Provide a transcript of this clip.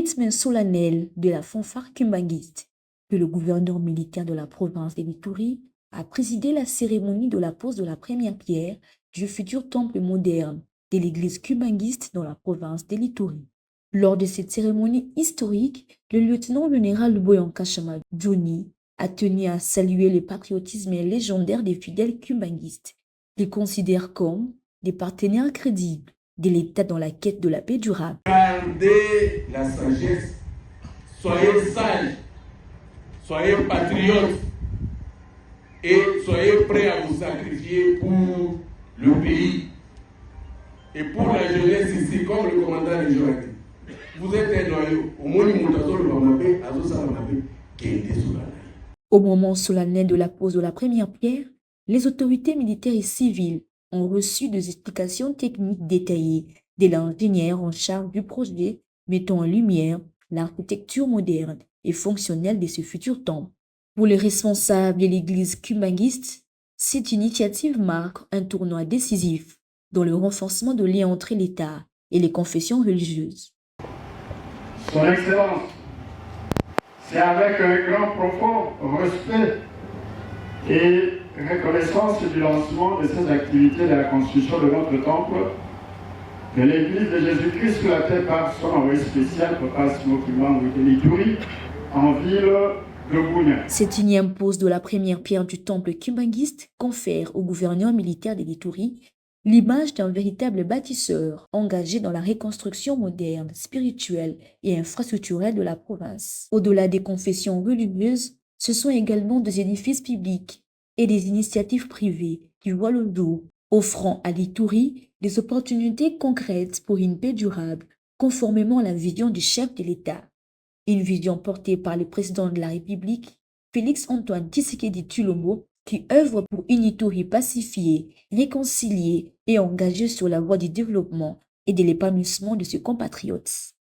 rythme solennel de la fanfare kimbanguiste que le gouverneur militaire de la province de l'Ituri a présidé la cérémonie de la pose de la première pierre du futur temple moderne de l'église kimbanguiste dans la province de l'Ituri. Lors de cette cérémonie historique, le lieutenant général Boyanka Chama Johnny a tenu à saluer le patriotisme légendaire des fidèles kimbanguistes. Il les considère comme des partenaires crédibles de l'État dans la quête de la paix durable. Gardez la sagesse, soyez sages, soyez patriotes et soyez prêts à vous sacrifier pour le pays et pour la jeunesse ici, comme le commandant des gens. Vous êtes un noyau. Au moment solennel de la pose de la première pierre, les autorités militaires et civiles ont reçu des explications techniques détaillées de l'ingénieur en charge du projet, mettant en lumière l'architecture moderne et fonctionnelle de ce futur temple. Pour les responsables de l'église kimbanguiste, cette initiative marque un tournant décisif dans le renforcement de liens entre l'État et les confessions religieuses. Son Excellence, c'est avec un grand profond respect et reconnaissance du lancement de ces activités de la construction de notre temple que l'Église de Jésus-Christ sous la terre par son envoyé spécial Papa Simon Kimbangu de l'Ituri en ville de Bunia. Cette énième pose de la première pierre du temple kimbanguiste confère au gouverneur militaire de l'Ituri l'image d'un véritable bâtisseur engagé dans la reconstruction moderne, spirituelle et infrastructurelle de la province. Au-delà des confessions religieuses, ce sont également des édifices publics et des initiatives privées qui voient le jour, offrant à l'Ituri des opportunités concrètes pour une paix durable, conformément à la vision du chef de l'État. Une vision portée par le président de la République, Félix-Antoine Tshisekedi Tshilombo, qui œuvre pour une Ituri pacifiée, réconciliée et engagée sur la voie du développement et de l'épanouissement de ses compatriotes.